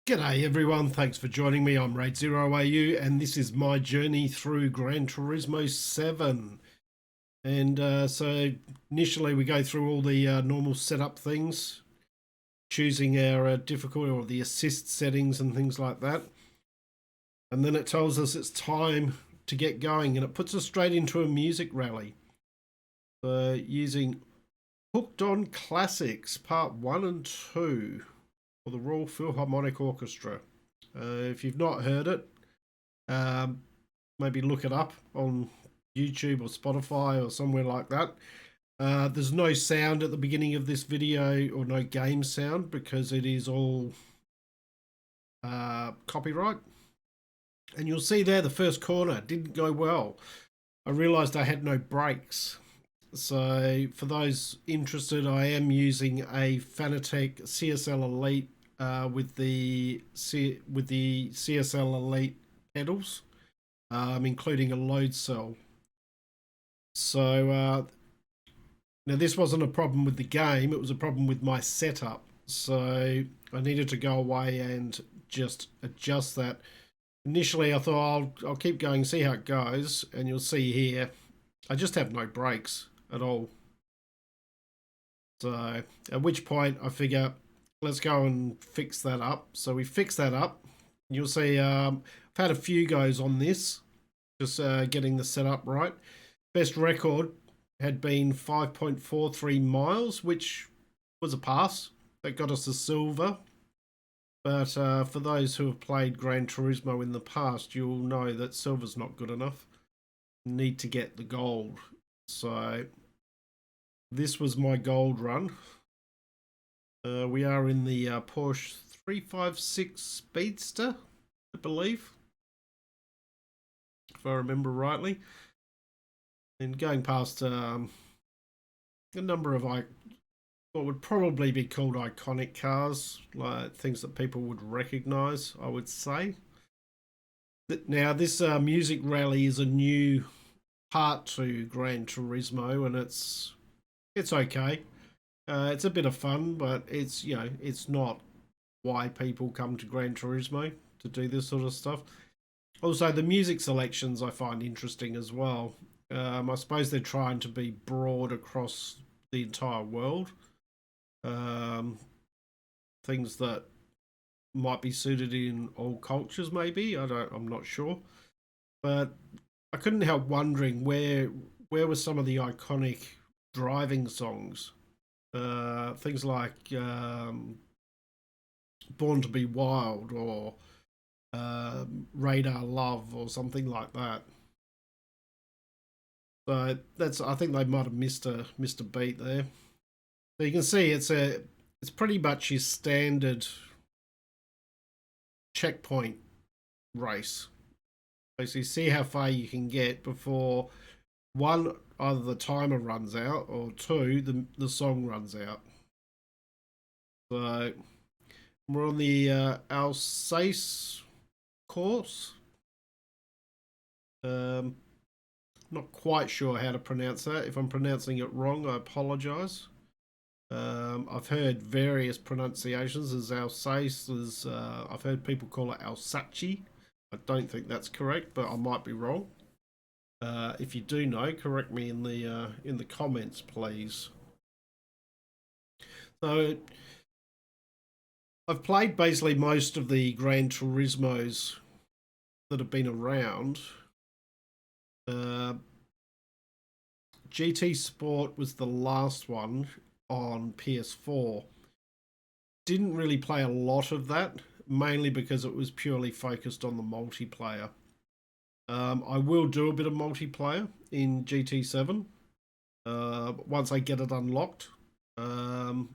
G'day everyone, thanks for joining me. I'm Raidzero AU and this is my journey through Gran Turismo 7. And so initially we go through all the normal setup things, choosing our difficulty or the assist settings and things like that. And then it tells us it's time to get going and it puts us straight into a music rally. So using Hooked on Classics Part 1 and 2 for the Royal Philharmonic Orchestra. If you've not heard it, maybe look it up on YouTube or Spotify or somewhere like that. There's no sound at the beginning of this video or no game sound because it is all copyright. And you'll see there the first corner didn't go well. I realized I had no brakes. So for those interested, I am using a Fanatec CSL Elite with the CSL Elite pedals, including a load cell. So now this wasn't a problem with the game; it was a problem with my setup. So I needed to go away and just adjust that. Initially, I thought I'll keep going, see how it goes, and you'll see here, I just have no brakes at all. So at which point I figure let's go and fix that up. So we fix that up. You'll see I've had a few goes on this, just getting the setup right. Best record had been 5.43 miles, which was a pass. That got us a silver. But for those who have played Gran Turismo in the past, you'll know that silver's not good enough. You need to get the gold. So this was my gold run. We are in the Porsche 356 Speedster, I believe, if I remember rightly. And going past a number of what would probably be called iconic cars, like things that people would recognise, I would say. Now, this music rally is a new part to Gran Turismo, and it's okay. It's a bit of fun, but it's not why people come to Gran Turismo to do this sort of stuff. Also, the music selections I find interesting as well. I suppose they're trying to be broad across the entire world. Things that might be suited in all cultures, maybe. I'm not sure, but I couldn't help wondering where were some of the iconic driving songs. Things like Born to Be Wild or Radar Love or something like that. So I think they might have missed a beat there. So you can see it's pretty much your standard checkpoint race. Basically, see how far you can get before one, either the timer runs out, or two, the song runs out. So we're on the Alsace course. Not quite sure how to pronounce that. If I'm pronouncing it wrong, I apologise. I've heard various pronunciations. As Alsace, I've heard people call it Alsace. I don't think that's correct, but I might be wrong. If you do know, correct me in the comments, please. So I've played basically most of the Gran Turismos that have been around. GT Sport was the last one on PS4. Didn't really play a lot of that, mainly because it was purely focused on the multiplayer. I will do a bit of multiplayer in GT7 once I get it unlocked, and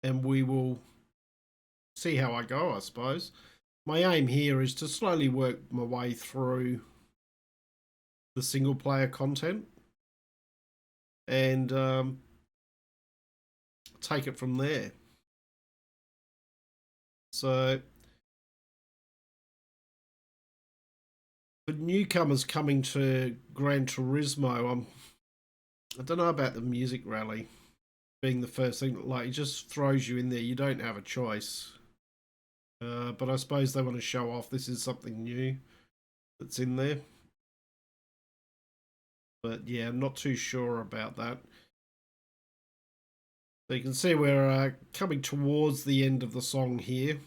we will see how I go, I suppose. My aim here is to slowly work my way through the single player content and take it from there. So for newcomers coming to Gran Turismo, I don't know about the music rally being the first thing. Like, it just throws you in there. You don't have a choice. But I suppose they want to show off this is something new that's in there. But yeah, I'm not too sure about that. So you can see we're coming towards the end of the song here.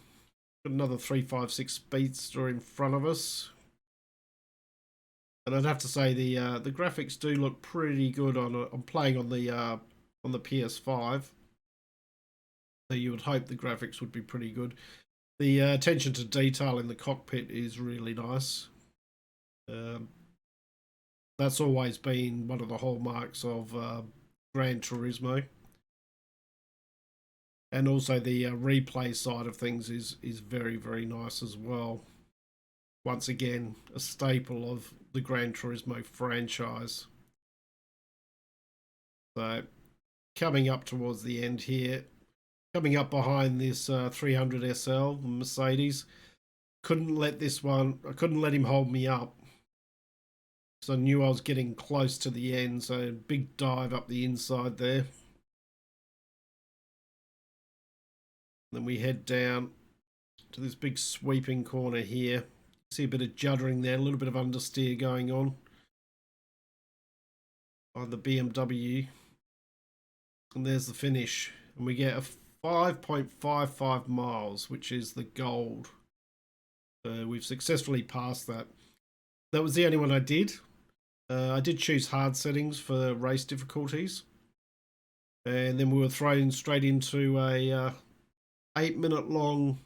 Got another 356 Speedster in front of us. And I'd have to say the graphics do look pretty good on playing on the PS5. So you would hope the graphics would be pretty good. The attention to detail in the cockpit is really nice. That's always been one of the hallmarks of Gran Turismo. And also the replay side of things is very, very nice as well. Once again, a staple of the Gran Turismo franchise. So coming up towards the end here, coming up behind this 300 SL Mercedes. Couldn't let him hold me up. So I knew I was getting close to the end. So big dive up the inside there. Then we head down to this big sweeping corner here. See a bit of juddering there, a little bit of understeer going on the BMW. And there's the finish. And we get a 5.55 miles, which is the gold. So we've successfully passed that. That was the only one I did. I did choose hard settings for race difficulties. And then we were thrown straight into a 8-minute long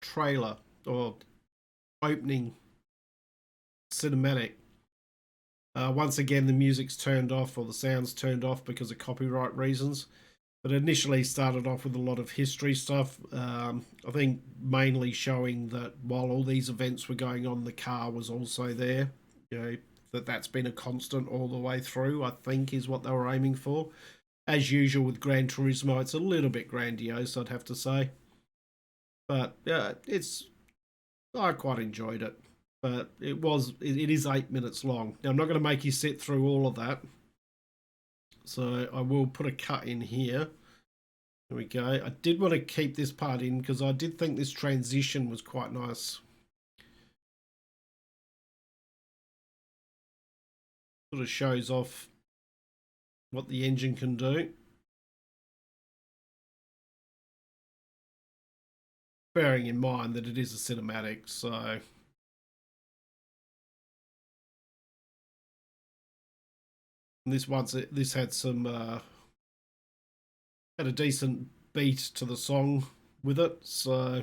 trailer or opening cinematic. Once again, the music's turned off or the sound's turned off because of copyright reasons. But initially started off with a lot of history stuff. I think mainly showing that while all these events were going on, the car was also there. You know, that's been a constant all the way through, I think is what they were aiming for. As usual with Gran Turismo, it's a little bit grandiose, I'd have to say. But yeah, I quite enjoyed it. But it is 8 minutes long. Now I'm not going to make you sit through all of that. So I will put a cut in here. There we go. I did want to keep this part in because I did think this transition was quite nice. Sort of shows off what the engine can do. Bearing in mind that it is a cinematic, so... And this had some... had a decent beat to the song with it, so...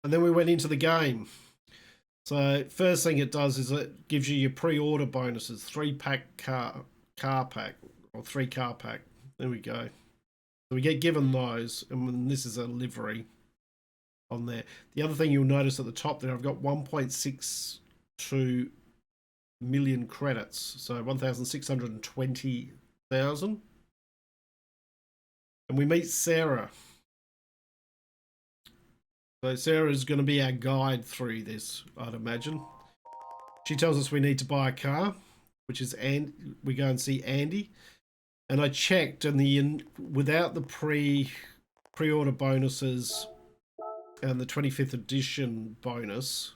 And then we went into the game. So first thing it does is it gives you your pre-order bonuses, 3-pack car pack, or 3 car pack. There we go. So we get given those, and this is a livery on there. The other thing you'll notice at the top there, I've got 1.62 million credits, so 1,620,000. And we meet Sarah. So Sarah is going to be our guide through this, I'd imagine. She tells us we need to buy a car, which is we go and see Andy. And I checked, and without the pre-order bonuses and the 25th edition bonus,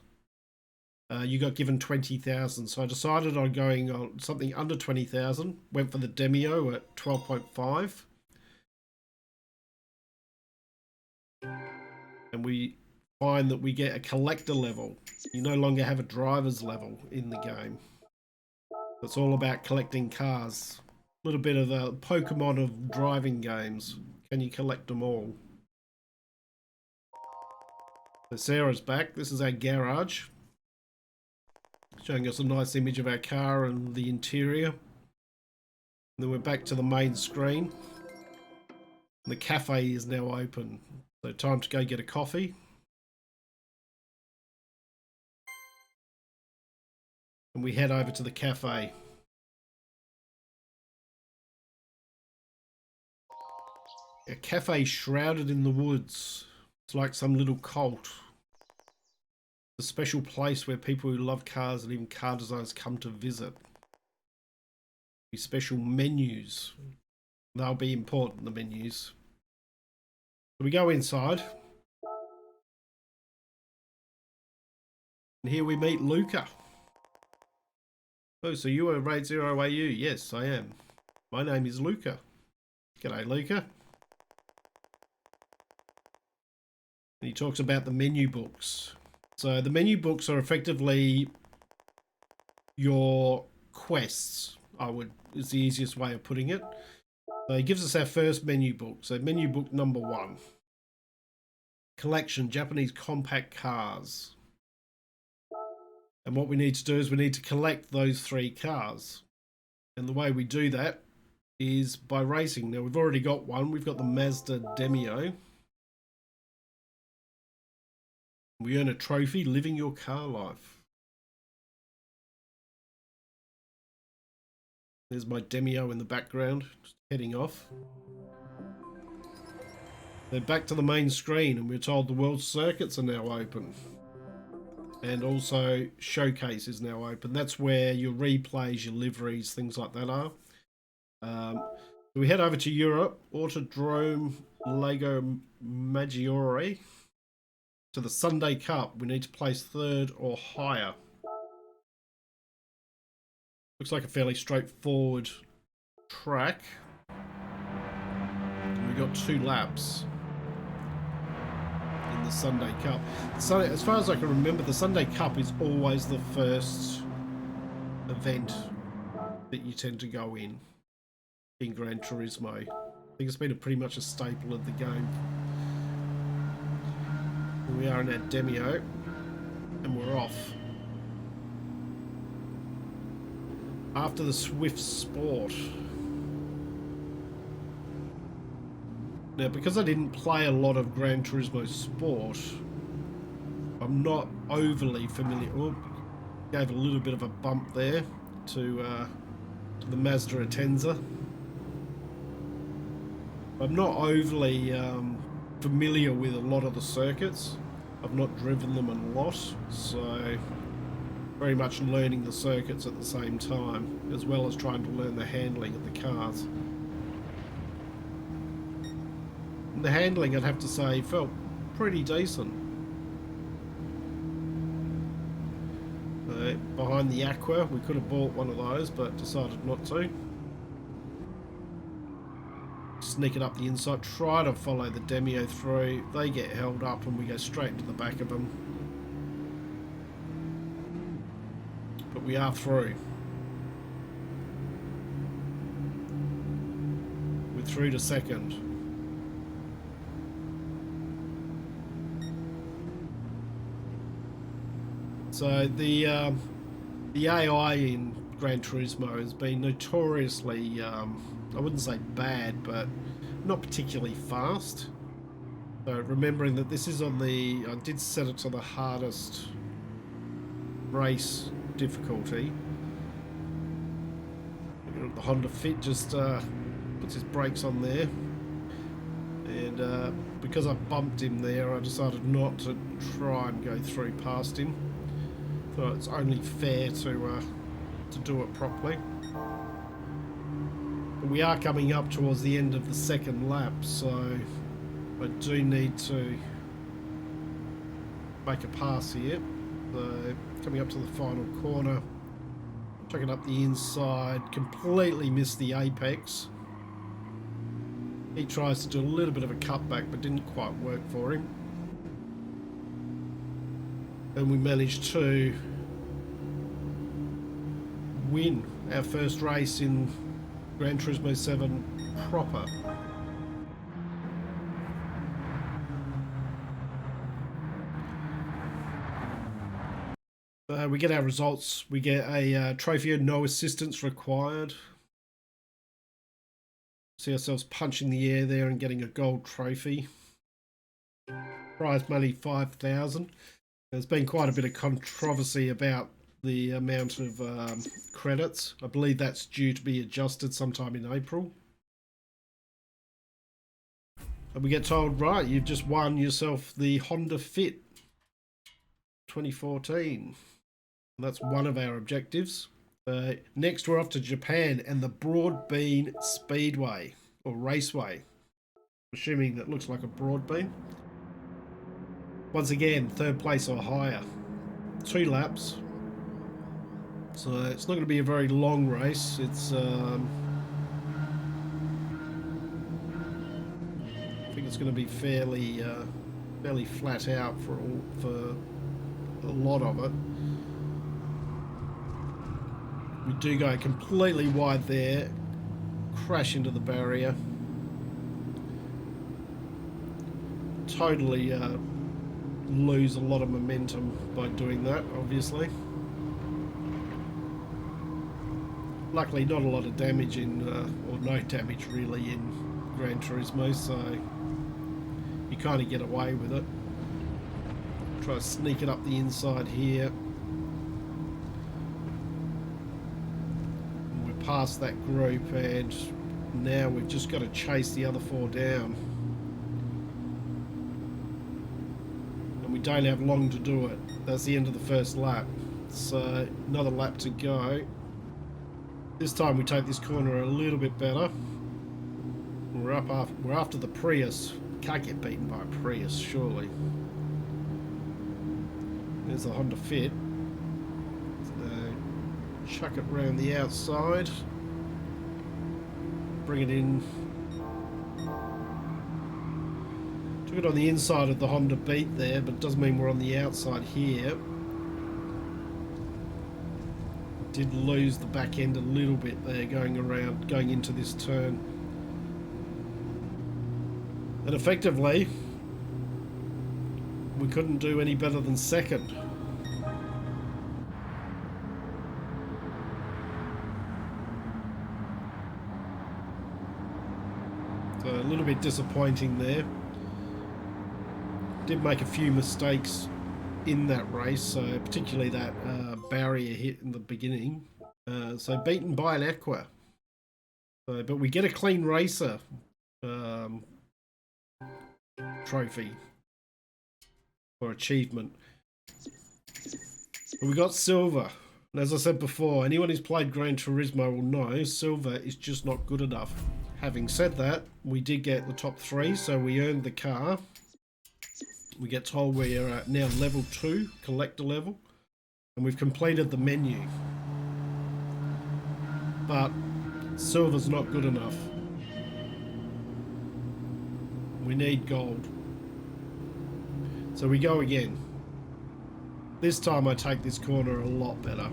you got given 20,000. So I decided on going on something under 20,000. Went for the Demio at 12.5. And we find that we get a collector level. You no longer have a driver's level in the game. It's all about collecting cars. A little bit of the Pokemon of driving games. Can you collect them all? So Sarah's back. This is our garage. Showing us a nice image of our car and the interior. And then we're back to the main screen. The cafe is now open. So time to go get a coffee. And we head over to the cafe. A cafe shrouded in the woods. It's like some little cult. A special place where people who love cars and even car designers come to visit. Special menus. They'll be important, the menus. So we go inside. And here we meet Luca. Oh, so you are Raidzero AU? Yes, I am. My name is Luca. G'day, Luca. And he talks about the menu books. So the menu books are effectively your quests, is the easiest way of putting it. So he gives us our first menu book. So menu book number 1. Collection, Japanese compact cars. And what we need to do is we need to collect those 3 cars. And the way we do that is by racing. Now we've already got one. We've got the Mazda Demio. We earn a trophy, living your car life. There's my Demio in the background, just heading off. Then back to the main screen, and we're told the world circuits are now open. And also showcase is now open. That's where your replays, your liveries, things like that are. So we head over to Europe, Autodrome Lego Maggiore. To the Sunday Cup, we need to place 3rd or higher. Looks like a fairly straightforward track. We've got 2 laps in the Sunday Cup. So, as far as I can remember, the Sunday Cup is always the first event that you tend to go in Gran Turismo. I think it's been pretty much a staple of the game. Here we are in our Demio, and we're off. After the Swift Sport. Now, because I didn't play a lot of Gran Turismo Sport, I'm not overly familiar. Oh, gave a little bit of a bump there to the Mazda Atenza. I'm not overly familiar with a lot of the circuits. I've not driven them a lot, so very much learning the circuits at the same time, as well as trying to learn the handling of the cars. And the handling, I'd have to say, felt pretty decent. Behind the Aqua, we could have bought one of those, but decided not to. Sneak it up the inside, try to follow the Demio through. They get held up and we go straight into the back of them. But we are through. We're through to 2nd. So the AI in Gran Turismo has been notoriously, I wouldn't say bad, but not particularly fast. So remembering that this is on the, I did set it to the hardest race difficulty. The Honda Fit just puts his brakes on there. And because I bumped him there, I decided not to try and go through past him. Thought it's only fair to do it properly. But we are coming up towards the end of the 2nd lap, so I do need to make a pass here. So coming up to the final corner, chucking up the inside, completely missed the apex. He tries to do a little bit of a cutback, but didn't quite work for him. And we managed to win our first race in Gran Turismo 7 proper. We get our results. We get a trophy and no assistance required. See ourselves punching the air there and getting a gold trophy. Prize money 5,000. There's been quite a bit of controversy about the amount of credits. I believe that's due to be adjusted sometime in April. And we get told, right, you've just won yourself the Honda Fit 2014. And that's one of our objectives. Next, we're off to Japan and the Broadbean Speedway, or Raceway. Assuming that looks like a broad beam. Once again, 3rd place or higher. 2 laps. So it's not going to be a very long race. It's I think it's going to be fairly flat out for a lot of it. We do go completely wide there, crash into the barrier. Totally lose a lot of momentum by doing that, obviously. Luckily not a lot of damage in, or no damage really in Gran Turismo, so you kind of get away with it. Try to sneak it up the inside here. Past that group, and now we've just got to chase the other 4 down, and we don't have long to do it. That's the end of the first lap, so another lap to go. This time we take this corner a little bit better. We're after the Prius. Can't get beaten by a Prius, surely. There's the Honda Fit. Chuck it round the outside, bring it in. Took it on the inside of the Honda Beat there, but it doesn't mean we're on the outside here. Did lose the back end a little bit there going into this turn. And effectively, we couldn't do any better than second. So a little bit disappointing there. Did make a few mistakes in that race, so particularly that barrier hit in the beginning. So beaten by an Aqua. But we get a clean racer trophy or achievement. But we got silver. And as I said before, anyone who's played Gran Turismo will know silver is just not good enough. Having said that, we did get the top 3, so we earned the car. We get told we are at now level 2, collector level, and we've completed the menu. But silver's not good enough. We need gold. So we go again. This time I take this corner a lot better.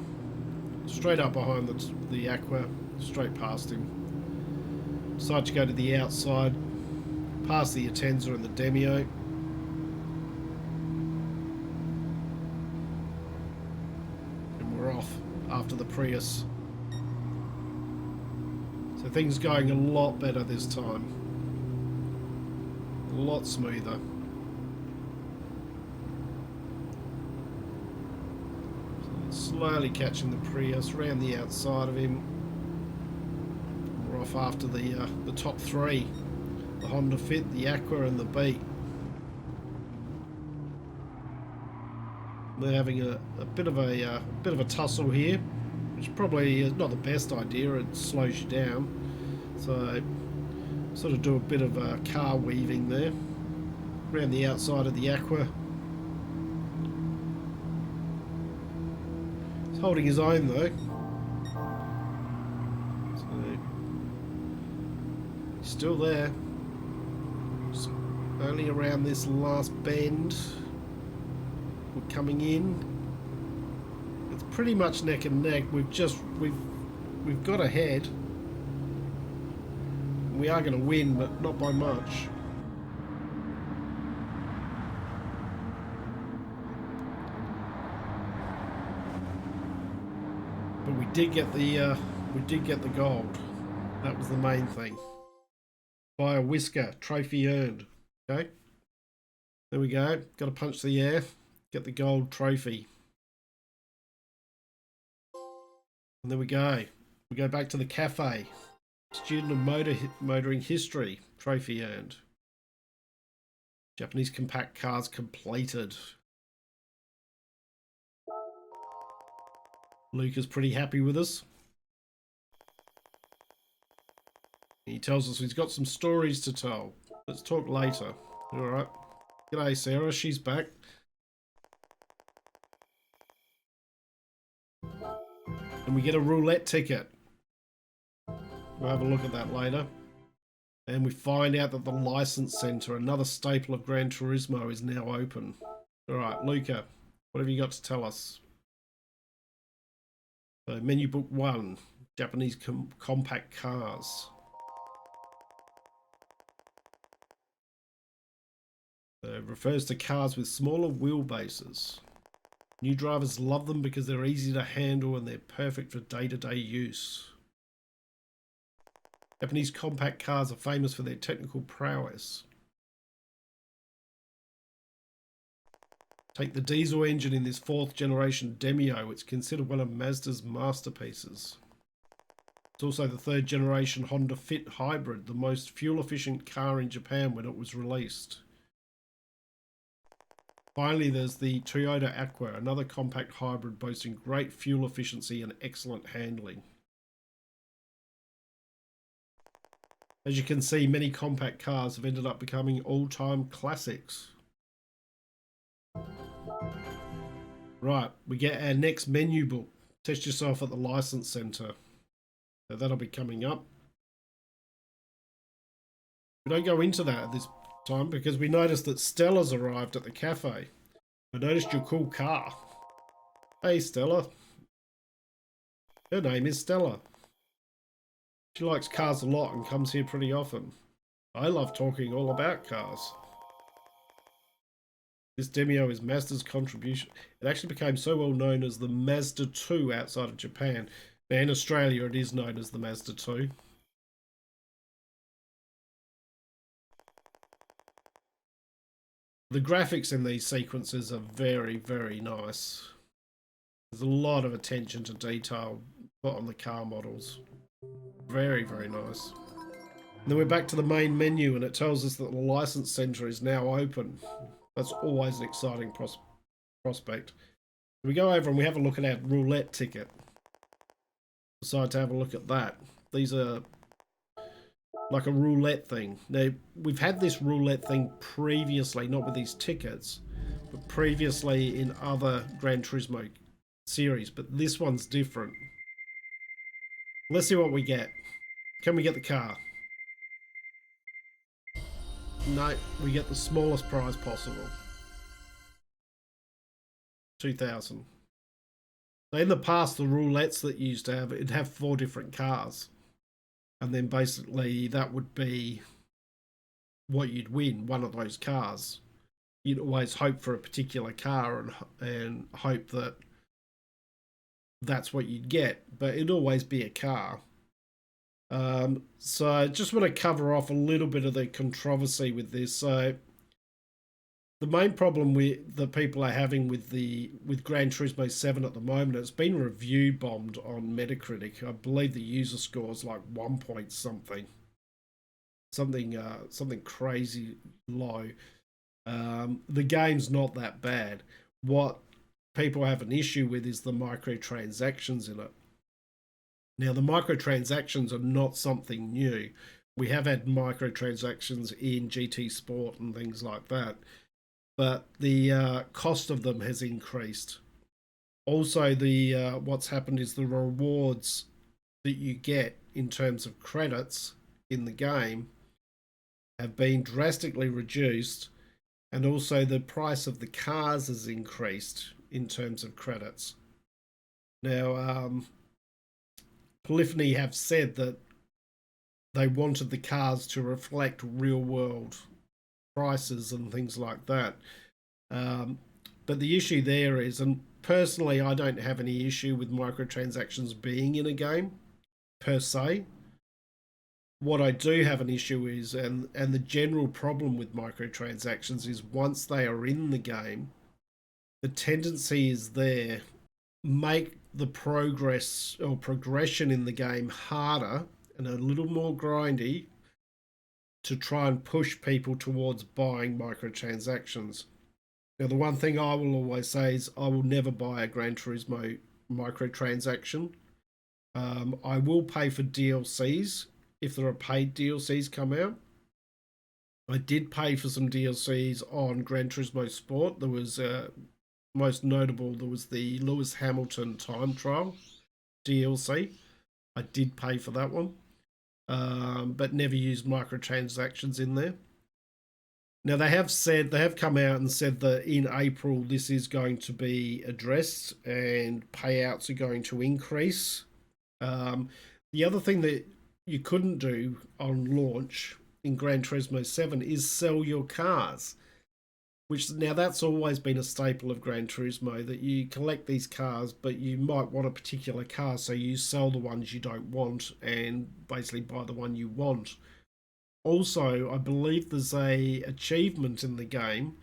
Straight up behind the Aqua, straight past him. Decide to go to the outside, past the Atenza and the Demio. And we're off after the Prius. So things going a lot better this time. A lot smoother. Slowly catching the Prius, round the outside of him. We're off after the top 3. The Honda Fit, the Aqua and the Beat. They're having a bit of a tussle here, which probably is not the best idea. It slows you down. So sort of do a bit of car weaving there. Around the outside of the Aqua. He's holding his own though. So he's still there. Just only around this last bend. We're coming in. It's pretty much neck and neck. We've got ahead. We are going to win, but not by much. But we did get the gold. That was the main thing. By a whisker, trophy earned. Okay, there we go. Got to punch the air, get the gold trophy, and there we go. We go back to the cafe. Student of motoring history, trophy earned. Japanese compact cars completed. Luke is pretty happy with us. He tells us he's got some stories to tell. Let's talk later. Alright. G'day Sarah, she's back. and we get a roulette ticket. We'll have a look at that later. And we find out that the license center, another staple of Gran Turismo, is now open. All right, Luca, what have you got to tell us? So, menu book 1, Japanese compact cars. It refers to cars with smaller wheelbases. New drivers love them because they're easy to handle and they're perfect for day-to-day use. Japanese compact cars are famous for their technical prowess. Take the diesel engine in this 4th generation Demio. It's considered one of Mazda's masterpieces. It's also the 3rd generation Honda Fit Hybrid, the most fuel efficient car in Japan when it was released. Finally, there's the Toyota Aqua, another compact hybrid boasting great fuel efficiency and excellent handling. As you can see, many compact cars have ended up becoming all-time classics. Right, we get our next menu book. Test yourself at the license center. So that'll be coming up. We don't go into that at this time because we noticed that Stella's arrived at the cafe. I noticed your cool car. Hey Stella. Her name is Stella. She likes cars a lot and comes here pretty often. I love talking all about cars. This Demio is Mazda's contribution. It actually became so well known as the Mazda 2 outside of Japan. Now in Australia it is known as the Mazda 2. The graphics in these sequences are very, very nice. There's a lot of attention to detail put on the car models. Very, very nice. And then we're back to the main menu and it tells us that the license center is now open. That's always an exciting prospect. We go over and we have a look at our roulette ticket. Decide to have a look at that. These are like a roulette thing. Now, we've had this roulette thing previously, not with these tickets, but previously in other Gran Turismo series, but this one's different. Let's see what we get. Can we get the car? No, we get the smallest prize possible. 2,000. So in the past, the roulettes that you used to have, it'd have 4 different cars. And then basically that would be what you'd win, one of those cars. You'd always hope for a particular car and hope that that's what you'd get, but it'd always be a car. So I just want to cover off a little bit of the controversy with this. So the main problem that people are having with Gran Turismo 7 at the moment, it's been review bombed on Metacritic. I believe the user score is like 1 point something, something crazy low. The game's not that bad. What people have an issue with is the microtransactions in it. Now, the microtransactions are not something new. We have had microtransactions in GT Sport and things like that, but the cost of them has increased. Also, what's happened is the rewards that you get in terms of credits in the game have been drastically reduced, and also the price of the cars has increased in terms of credits. Now, Polyphony have said that they wanted the cars to reflect real world prices and things like that. But the issue there is, and personally I don't have any issue with microtransactions being in a game per se. What I do have an issue is, and the general problem with microtransactions is once they are in the game, the tendency is there, make the progress or progression in the game harder and a little more grindy to try and push people towards buying microtransactions. Now, the one thing I will always say is I will never buy a Gran Turismo microtransaction. I will pay for DLCs if there are paid DLCs come out. I did pay for some DLCs on Gran Turismo Sport. There was most notable, there was the Lewis Hamilton time trial. DLC. I did pay for that one, but never used microtransactions in there. Now they have come out and said that in April this is going to be addressed and payouts are going to increase. The other thing that you couldn't do on launch in Gran Turismo 7 is sell your cars, which now that's always been a staple of Gran Turismo, that you collect these cars but you might want a particular car, so you sell the ones you don't want and basically buy the one you want. Also, I believe there's a achievement in the game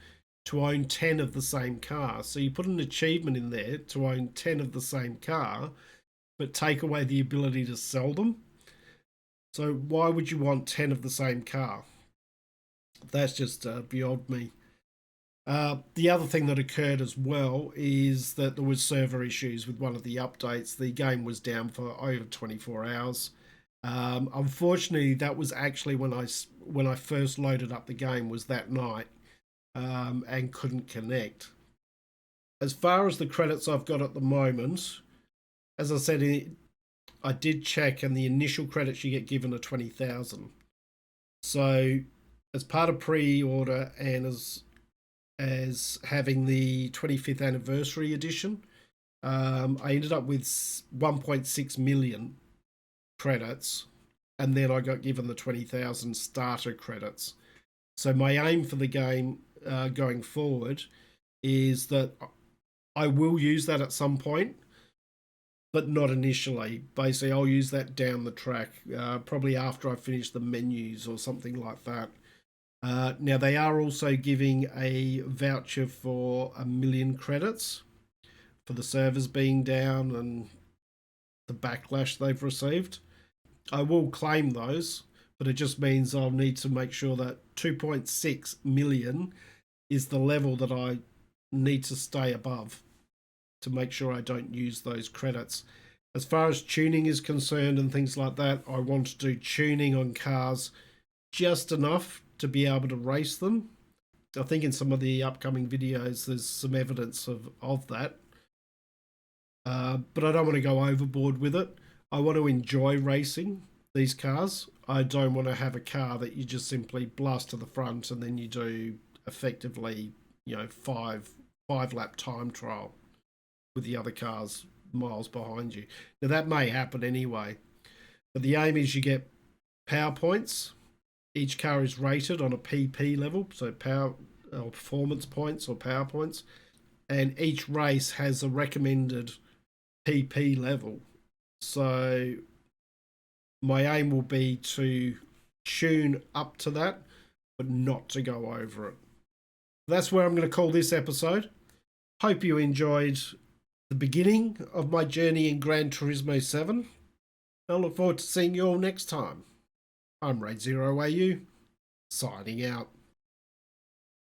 to own 10 of the same car. So you put an achievement in there to own 10 of the same car, but take away the ability to sell them. So why would you want 10 of the same car? That's just beyond me. The other thing that occurred as well is that there was server issues with one of the updates. The game was down for over 24 hours. Unfortunately, that was actually when I first loaded up the game, was that night, and couldn't connect. As far as the credits I've got at the moment, as I said, I did check, and the initial credits you get given are 20,000. So, as part of pre-order and as having the 25th anniversary edition, I ended up with 1.6 million credits, and then I got given the 20,000 starter credits. So my aim for the game going forward is that I will use that at some point, but not initially. Basically, I'll use that down the track, probably after I finish the menus or something like that. Now, they are also giving a voucher for 1 million credits for the servers being down and the backlash they've received. I will claim those, but it just means I'll need to make sure that 2.6 million is the level that I need to stay above to make sure I don't use those credits. As far as tuning is concerned and things like that, I want to do tuning on cars just enough to be able to race them. I think in some of the upcoming videos there's some evidence of that. But I don't want to go overboard with it. I want to enjoy racing these cars. I don't want to have a car that you just simply blast to the front and then you do effectively, five lap time trial with the other cars miles behind you. Now that may happen anyway, but the aim is you get power points. Each car is rated on a PP level, so power or performance points or power points, and each race has a recommended PP level. So my aim will be to tune up to that, but not to go over it. That's where I'm going to call this episode. Hope you enjoyed the beginning of my journey in Gran Turismo 7. I look forward to seeing you all next time. I'm Raidzero AU, signing out.